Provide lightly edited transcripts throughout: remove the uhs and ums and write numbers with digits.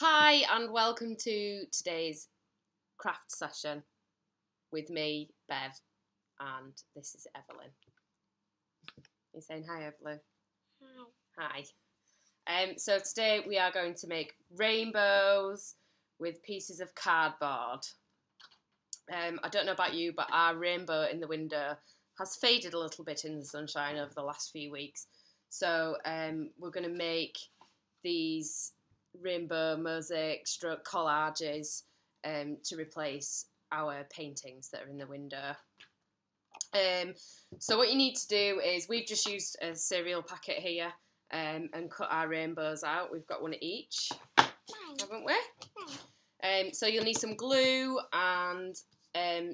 Hi and welcome to today's craft session with me, Bev, and this is Evelyn. You're saying hi, Evelyn? Hi. Hi. So today we are going to make rainbows with pieces of cardboard. I don't know about you, but our rainbow in the window has faded a little bit in the sunshine over the last few weeks. So we're going to make these rainbow mosaic stroke collages to replace our paintings that are in the window. So what you need to do is, we've just used a cereal packet here and cut our rainbows out. We've got one each, haven't we? So you'll need some glue and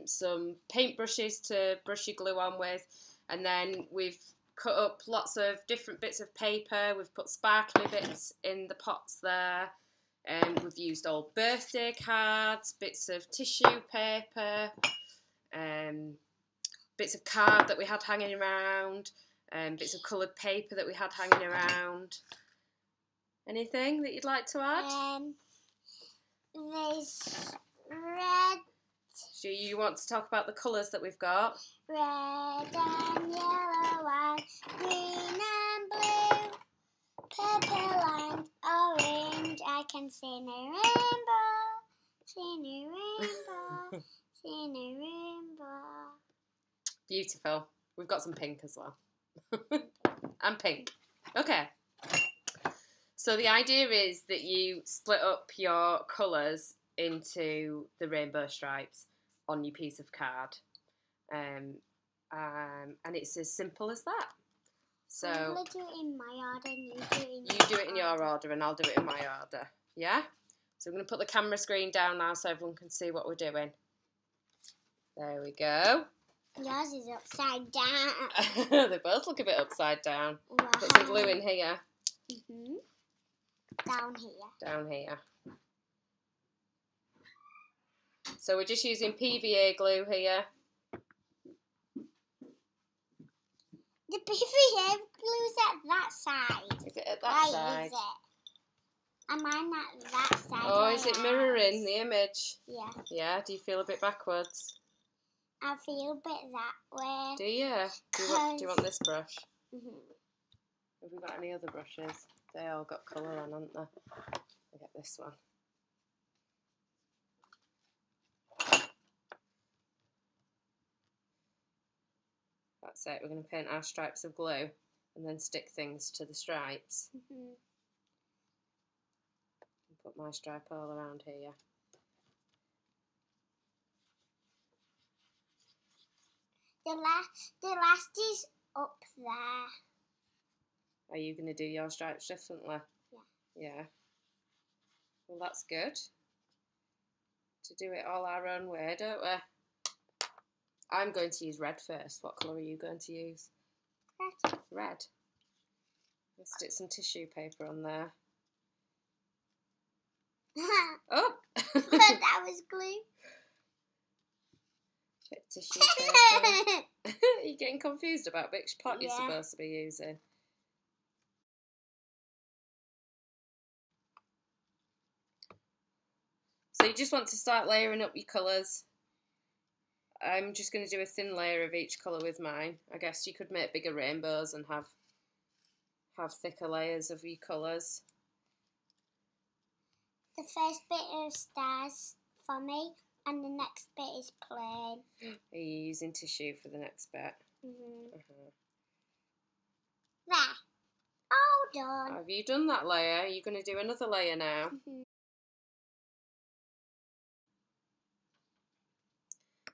some paintbrushes to brush your glue on with, and then we've cut up lots of different bits of paper. We've put sparkly bits in the pots there. We've used old birthday cards, bits of tissue paper, bits of card that we had hanging around, bits of coloured paper that we had hanging around. Anything that you'd like to add? There's red. Do you want to talk about the colours that we've got? Red and yellow and green and blue, purple and orange. I can sing a rainbow, sing a rainbow, sing a rainbow. Beautiful. We've got some pink as well. And pink. Okay. So the idea is that you split up your colours into the rainbow stripes on your piece of card. And it's as simple as that. So I'm going to do it in my order and you do it in you do it in your order and I'll do it in my order. Yeah? So I'm going to put the camera screen down now so everyone can see what we're doing. There we go. Yours is upside down. They both look a bit upside down. Wow. Put some glue in here. Down here. Down here. So we're just using PVA glue here. The PVA glue's at that side. Is it at that side? Is it? And mine at that side. Oh, is it mirroring the image? Yeah. Yeah, do you feel a bit backwards? I feel a bit that way. Do you? Do you want this brush? Have we got any other brushes? They all got colour on, haven't they? I'll get this one. That's it. We're going to paint our stripes of glue and then stick things to the stripes. Put my stripe all around here. The last is up there. Are you going to do your stripes differently? Yeah. Yeah. Well, that's good. To do it all our own way, don't we? I'm going to use red first. What colour are you going to use? Red. Red. Let's stick some tissue paper on there. Oh! That was glue. Bit of tissue paper. Are you getting confused about which pot you're supposed to be using? So you just want to start layering up your colours. I'm just going to do a thin layer of each colour with mine. I guess you could make bigger rainbows and have thicker layers of your colours. The first bit is stars for me, and the next bit is plain. Are you using tissue for the next bit? There. All done. Have you done that layer? Are you going to do another layer now?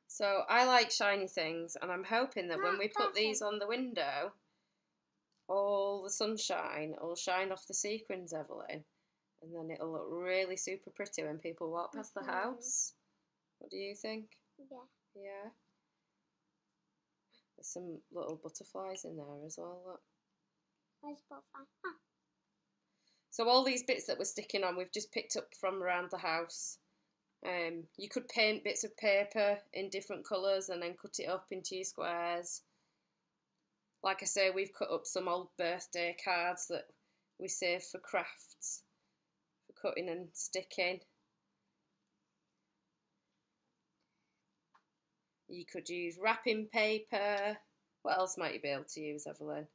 So I like shiny things, and I'm hoping that when we put these on the window, all the sunshine will shine off the sequins, Evelyn, and then it'll look really super pretty when people walk past the house. What do you think? Yeah. Yeah. There's some little butterflies in there as well, look. Where's the butterfly? So all these bits that we're sticking on, we've just picked up from around the house. You could paint bits of paper in different colours and then cut it up into your squares. Like I say, we've cut up some old birthday cards that we save for crafts, for cutting and sticking. You could use wrapping paper. What else might you be able to use, Evelyn?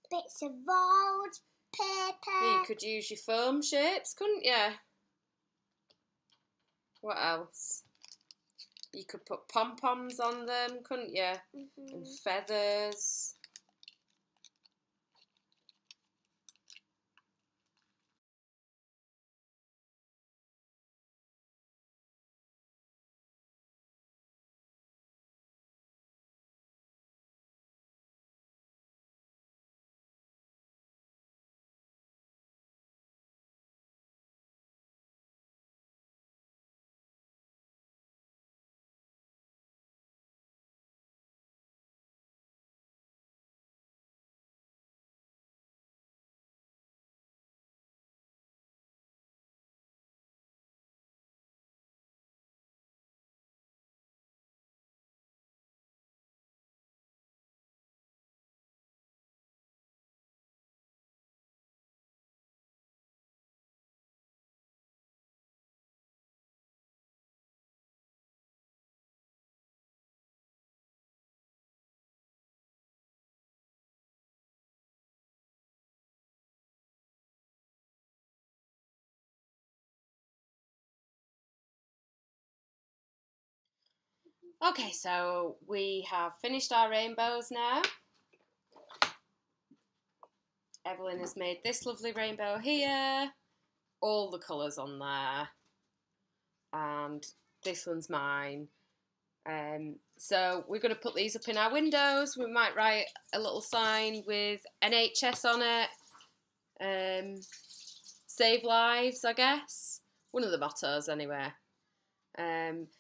Bits of rolled paper. You could use your foam shapes, couldn't you? What else? You could put pom-poms on them, couldn't you? And feathers. Okay, so we have finished our rainbows now. Evelyn has made this lovely rainbow here. All the colours on there. And this one's mine. So we're going to put these up in our windows. We might write a little sign with NHS on it. Save lives, I guess. One of the mottos anyway.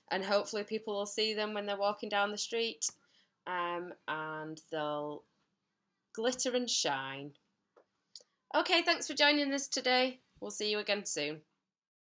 And hopefully people will see them when they're walking down the street. And they'll glitter and shine. Okay, thanks for joining us today. We'll see you again soon.